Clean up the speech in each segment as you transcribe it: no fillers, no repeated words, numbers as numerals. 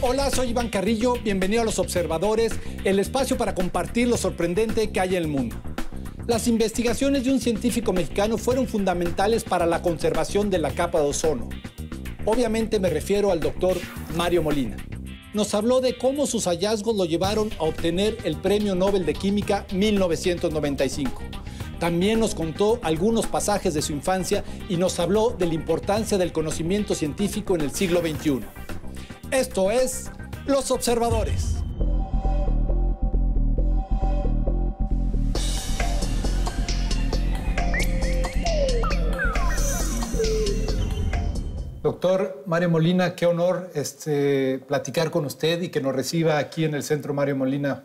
Hola, soy Iván Carrillo, bienvenido a Los Observadores, el espacio para compartir lo sorprendente que hay en el mundo. Las investigaciones de un científico mexicano fueron fundamentales para la conservación de la capa de ozono. Obviamente me refiero al doctor Mario Molina. Nos habló de cómo sus hallazgos lo llevaron a obtener el Premio Nobel de Química 1995. También nos contó algunos pasajes de su infancia y nos habló de la importancia del conocimiento científico en el siglo XXI. Esto es Los Observadores. Doctor Mario Molina, qué honor platicar con usted y que nos reciba aquí en el Centro Mario Molina.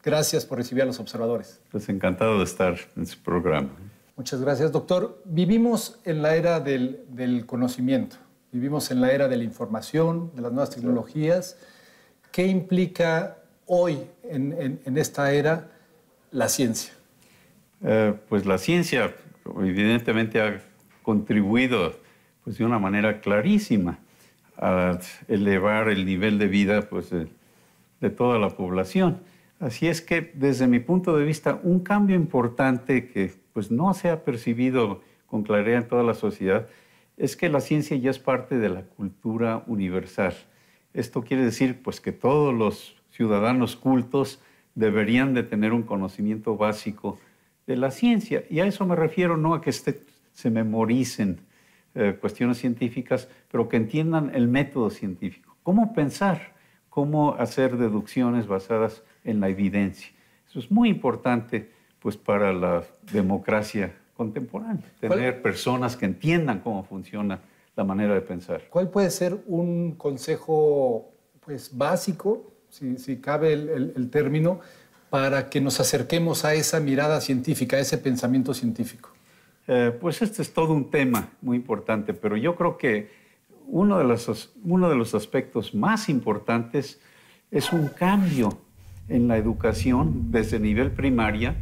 Gracias por recibir a Los Observadores. Pues encantado de estar en su programa. Muchas gracias, doctor. Vivimos en la era del conocimiento, vivimos en la era de la información, de las nuevas tecnologías. ¿Qué implica hoy, en esta era, la ciencia? Pues la ciencia evidentemente ha contribuido pues, de una manera clarísima a elevar el nivel de vida pues, de toda la población. Así es que, desde mi punto de vista, un cambio importante que pues, no se ha percibido con claridad en toda la sociedad es que la ciencia ya es parte de la cultura universal. Esto quiere decir pues, que todos los ciudadanos cultos deberían de tener un conocimiento básico de la ciencia. Y a eso me refiero, no a que se memoricen cuestiones científicas, pero que entiendan el método científico. ¿Cómo pensar? ¿Cómo hacer deducciones basadas en la evidencia? Eso es muy importante pues, para la democracia contemporánea. Tener personas que entiendan cómo funciona la manera de pensar. ¿Cuál puede ser un consejo pues, básico, si cabe el término, para que nos acerquemos a esa mirada científica, a ese pensamiento científico? Pues este es todo un tema muy importante, pero yo creo que uno de los aspectos más importantes es un cambio en la educación desde nivel primaria,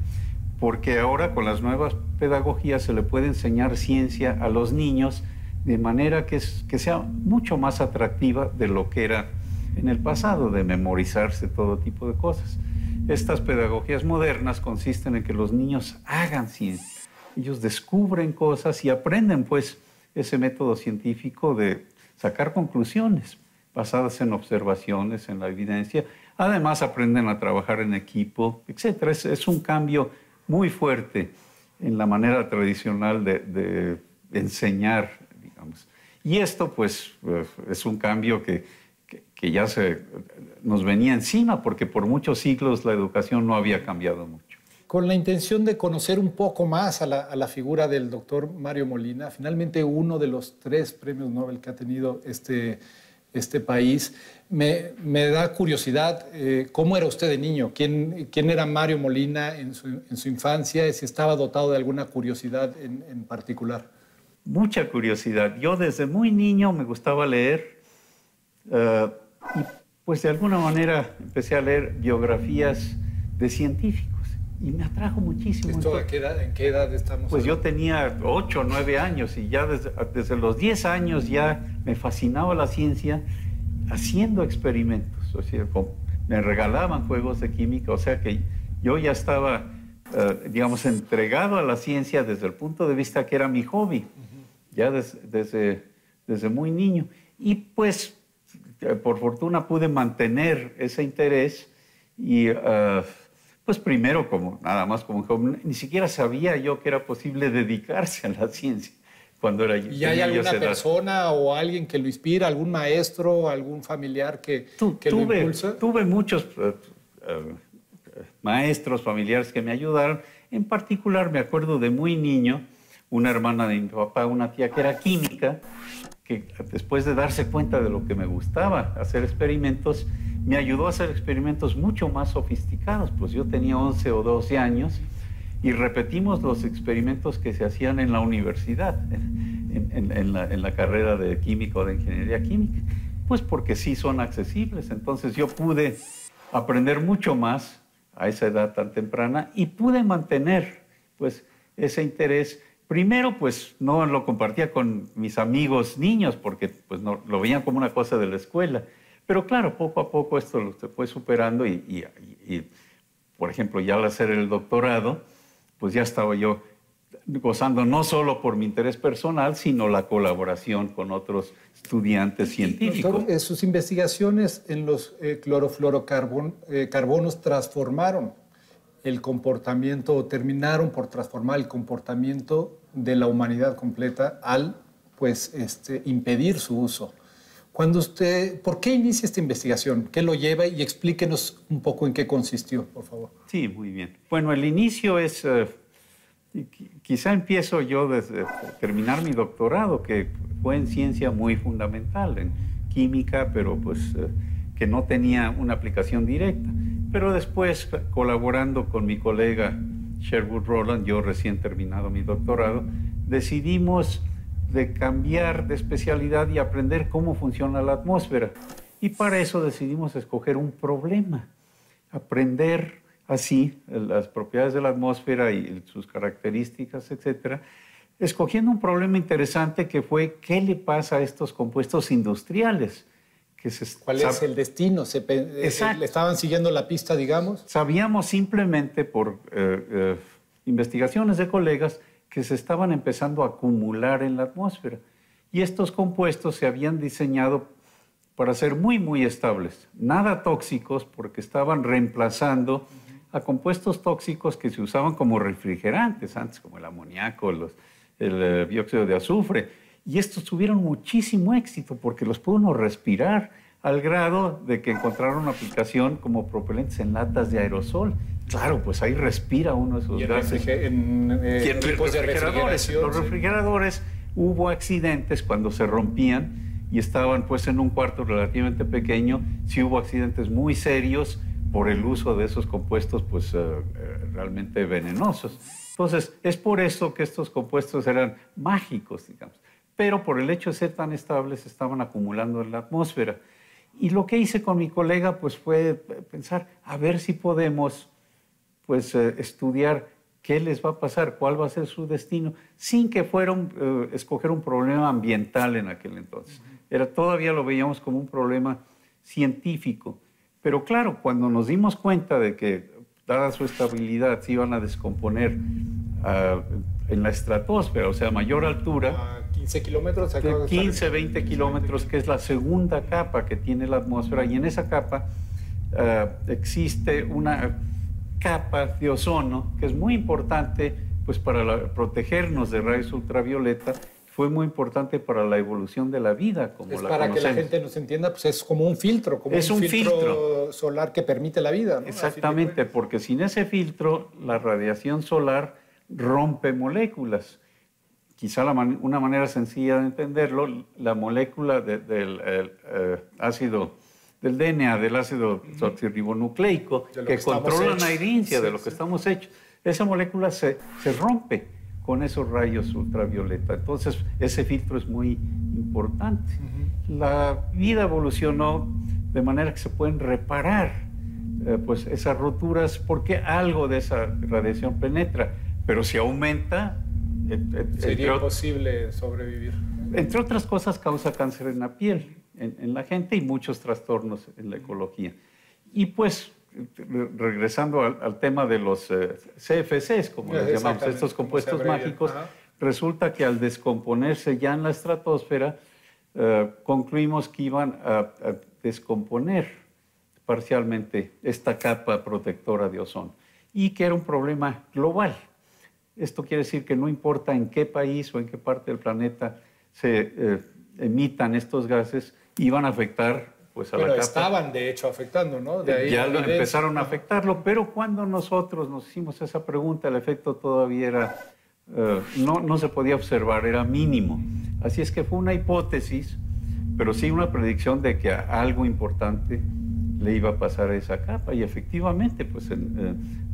porque ahora con las nuevas pedagogías se le puede enseñar ciencia a los niños de manera que sea mucho más atractiva de lo que era en el pasado, de memorizarse todo tipo de cosas. Estas pedagogías modernas consisten en que los niños hagan ciencia. Ellos descubren cosas y aprenden, pues, ese método científico de sacar conclusiones basadas en observaciones, en la evidencia. Además, aprenden a trabajar en equipo, etc. Es un cambio muy fuerte en la manera tradicional de enseñar, digamos. Y esto, pues, es un cambio que ya nos venía encima, porque por muchos siglos la educación no había cambiado mucho. Con la intención de conocer un poco más a la figura del doctor Mario Molina, finalmente uno de los 3 premios Nobel que ha tenido este país, me da curiosidad, ¿cómo era usted de niño? ¿Quién era Mario Molina en su infancia? ¿Y si estaba dotado de alguna curiosidad en particular? Mucha curiosidad. Yo desde muy niño me gustaba leer y pues de alguna manera empecé a leer biografías de científicos. Y me atrajo muchísimo. ¿En qué edad estamos? Pues yo tenía 8 o 9 años y ya desde los 10 años ya me fascinaba la ciencia haciendo experimentos. O sea, me regalaban juegos de química, o sea que yo ya estaba, digamos, entregado a la ciencia desde el punto de vista que era mi hobby, ya desde muy niño. Y pues, por fortuna pude mantener ese interés y... pues primero, nada más como joven, ni siquiera sabía yo que era posible dedicarse a la ciencia cuando era yo. ¿Y hay alguna persona o alguien que lo inspira, algún maestro, algún familiar que lo impulsa? Tuve muchos maestros, familiares que me ayudaron. En particular, me acuerdo de muy niño, una hermana de mi papá, una tía que era química, que después de darse cuenta de lo que me gustaba, hacer experimentos, me ayudó a hacer experimentos mucho más sofisticados. Pues yo tenía 11 o 12 años y repetimos los experimentos que se hacían en la universidad, en la carrera de química o de ingeniería química, pues porque sí son accesibles. Entonces yo pude aprender mucho más a esa edad tan temprana y pude mantener pues ese interés. Primero, pues no lo compartía con mis amigos niños porque pues no, lo veían como una cosa de la escuela. Pero claro, poco a poco esto se fue superando por ejemplo, ya al hacer el doctorado, pues ya estaba yo gozando no solo por mi interés personal, sino la colaboración con otros estudiantes científicos. Doctor, sus investigaciones en los clorofluorocarbonos transformaron el comportamiento, terminaron por transformar el comportamiento de la humanidad completa al impedir su uso. ¿Por qué inicia esta investigación? ¿Qué lo lleva? Y explíquenos un poco en qué consistió, por favor. Sí, muy bien. Bueno, el inicio es... quizá empiezo yo desde terminar mi doctorado, que fue en ciencia muy fundamental, en química, pero que no tenía una aplicación directa. Pero después, colaborando con mi colega Sherwood Rowland, yo recién terminado mi doctorado, decidimos de cambiar de especialidad y aprender cómo funciona la atmósfera. Y para eso decidimos escoger un problema, aprender así las propiedades de la atmósfera y sus características, etcétera, escogiendo un problema interesante que fue ¿qué le pasa a estos compuestos industriales? ¿Cuál es el destino? ¿Le estaban siguiendo la pista, digamos? Sabíamos simplemente por investigaciones de colegas que se estaban empezando a acumular en la atmósfera. Y estos compuestos se habían diseñado para ser muy, muy estables, nada tóxicos, porque estaban reemplazando a compuestos tóxicos que se usaban como refrigerantes antes, como el amoníaco, el dióxido de azufre. Y estos tuvieron muchísimo éxito porque los pudo uno respirar, al grado de que encontraron una aplicación como propelentes en latas de aerosol. Claro, pues ahí respira uno de esos gases. En tipos de refrigeración. Los refrigeradores, hubo accidentes cuando se rompían y estaban pues en un cuarto relativamente pequeño. Sí hubo accidentes muy serios por el uso de esos compuestos pues realmente venenosos. Entonces, es por eso que estos compuestos eran mágicos, digamos. Pero por el hecho de ser tan estables, estaban acumulando en la atmósfera. Y lo que hice con mi colega pues fue pensar, a ver si podemos estudiar qué les va a pasar, cuál va a ser su destino, sin que fuera escoger un problema ambiental en aquel entonces. Todavía lo veíamos como un problema científico. Pero claro, cuando nos dimos cuenta de que, dada su estabilidad, se iban a descomponer en la estratosfera, o sea, a mayor altura, 15 kilómetros, 15, 20 kilómetros, que es la segunda capa que tiene la atmósfera, y en esa capa existe una capa de ozono que es muy importante pues, para protegernos de rayos ultravioleta. Fue muy importante para la evolución de la vida, como la para conocemos. Que la gente nos entienda, pues es como un filtro, como un filtro solar que permite la vida, ¿no? Exactamente, porque sin ese filtro, la radiación solar rompe moléculas. Quizá una manera sencilla de entenderlo, la molécula del ácido, del DNA, del ácido desoxirribonucleico, que controla la herencia de lo que estamos hechos, esa molécula se rompe con esos rayos ultravioleta. Entonces, ese filtro es muy importante. La vida evolucionó de manera que se pueden reparar pues esas roturas porque algo de esa radiación penetra, pero si aumenta... Sería imposible sobrevivir. Entre otras cosas, causa cáncer en la piel, en la gente, y muchos trastornos en la ecología. Y pues, regresando al tema de los CFCs, como les llamamos, estos compuestos mágicos, resulta que al descomponerse ya en la estratosfera, concluimos que iban a descomponer parcialmente esta capa protectora de ozono y que era un problema global. Esto quiere decir que no importa en qué país o en qué parte del planeta se emitan estos gases, iban a afectar pues, a la capa. Pero estaban, de hecho, afectando, ¿no? De ahí ya empezaron a afectarlo, pero cuando nosotros nos hicimos esa pregunta, el efecto todavía era, no se podía observar, era mínimo. Así es que fue una hipótesis, pero sí una predicción de que algo importante le iba a pasar a esa capa. Y efectivamente, pues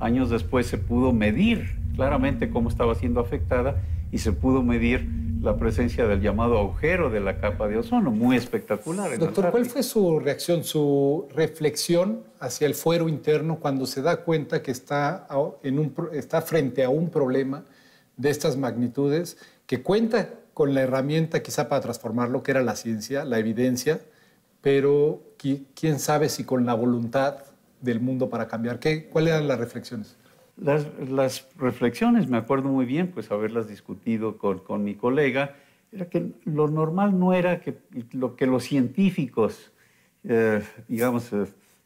años después se pudo medir claramente cómo estaba siendo afectada y se pudo medir la presencia del llamado agujero de la capa de ozono, muy espectacular. Doctor, ¿cuál fue su reacción, su reflexión hacia el fuero interno cuando se da cuenta que está frente a un problema de estas magnitudes, que cuenta con la herramienta quizá para transformarlo, que era la ciencia, la evidencia, pero quién sabe si con la voluntad del mundo para cambiar. ¿Cuáles eran las reflexiones? Las reflexiones, me acuerdo muy bien, pues haberlas discutido con mi colega, era que lo normal no era que los científicos,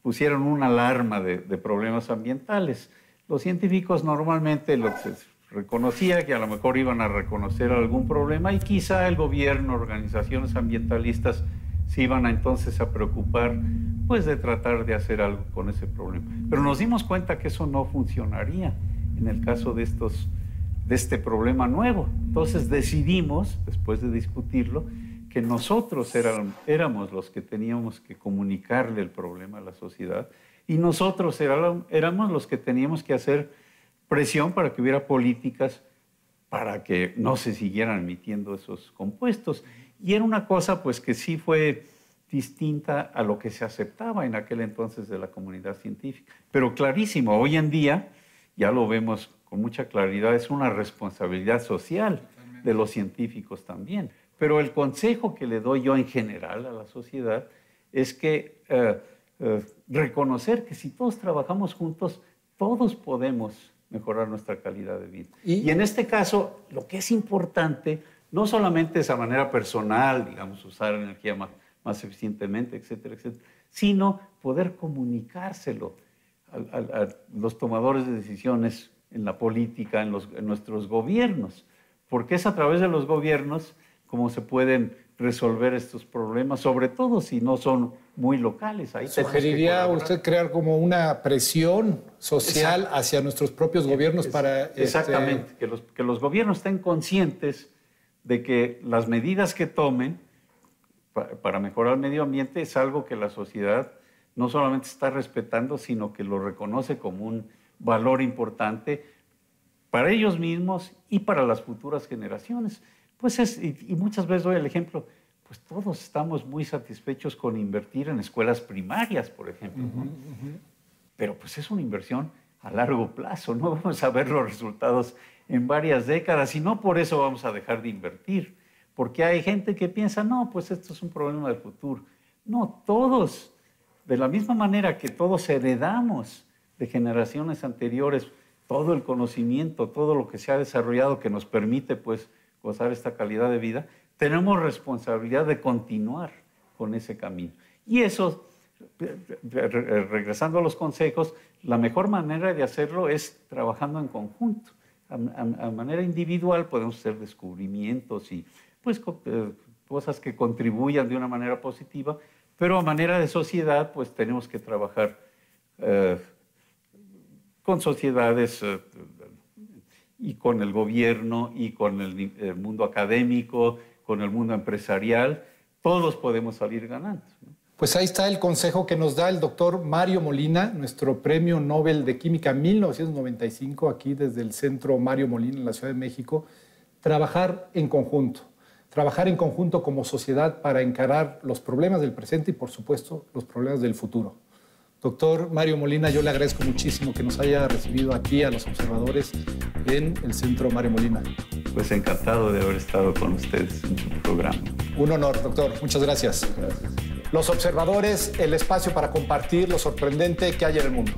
pusieron una alarma de problemas ambientales. Los científicos normalmente lo que se reconocía que a lo mejor iban a reconocer algún problema y quizá el gobierno, organizaciones ambientalistas se iban entonces a preocupar pues de tratar de hacer algo con ese problema. Pero nos dimos cuenta que eso no funcionaría en el caso de este problema nuevo. Entonces decidimos, después de discutirlo, que nosotros éramos los que teníamos que comunicarle el problema a la sociedad y nosotros éramos los que teníamos que hacer presión para que hubiera políticas para que no se siguieran emitiendo esos compuestos. Y era una cosa pues que sí fue distinta a lo que se aceptaba en aquel entonces de la comunidad científica. Pero clarísimo, hoy en día, ya lo vemos con mucha claridad, es una responsabilidad social de los científicos también. Pero el consejo que le doy yo en general a la sociedad es que reconocer que si todos trabajamos juntos, todos podemos mejorar nuestra calidad de vida. Y en este caso, lo que es importante, no solamente es a manera personal, digamos, usar energía más eficientemente, etcétera, etcétera, sino poder comunicárselo a los tomadores de decisiones en la política, en nuestros gobiernos, porque es a través de los gobiernos como se pueden resolver estos problemas, sobre todo si no son muy locales. Ahí ¿Sugeriría usted crear como una presión social hacia nuestros propios gobiernos para... Exactamente, que los gobiernos estén conscientes de que las medidas que tomen para mejorar el medio ambiente es algo que la sociedad no solamente está respetando, sino que lo reconoce como un valor importante para ellos mismos y para las futuras generaciones. Pues y muchas veces doy el ejemplo, pues todos estamos muy satisfechos con invertir en escuelas primarias, por ejemplo, ¿no? Pero pues es una inversión a largo plazo, no vamos a ver los resultados en varias décadas y no por eso vamos a dejar de invertir, porque hay gente que piensa, no, pues esto es un problema del futuro. No, todos, de la misma manera que todos heredamos de generaciones anteriores todo el conocimiento, todo lo que se ha desarrollado que nos permite pues gozar esta calidad de vida, tenemos responsabilidad de continuar con ese camino. Y eso, regresando a los consejos, la mejor manera de hacerlo es trabajando en conjunto. A manera individual podemos hacer descubrimientos y pues, cosas que contribuyan de una manera positiva, pero a manera de sociedad pues tenemos que trabajar con sociedades y con el gobierno y con el mundo académico, con el mundo empresarial, todos podemos salir ganando, ¿no? Pues ahí está el consejo que nos da el doctor Mario Molina, nuestro Premio Nobel de Química 1995, aquí desde el Centro Mario Molina en la Ciudad de México. Trabajar en conjunto como sociedad para encarar los problemas del presente y, por supuesto, los problemas del futuro. Doctor Mario Molina, yo le agradezco muchísimo que nos haya recibido aquí a los observadores en el Centro Mario Molina. Pues encantado de haber estado con ustedes en su programa. Un honor, doctor. Muchas gracias. Gracias. Los observadores, el espacio para compartir lo sorprendente que hay en el mundo.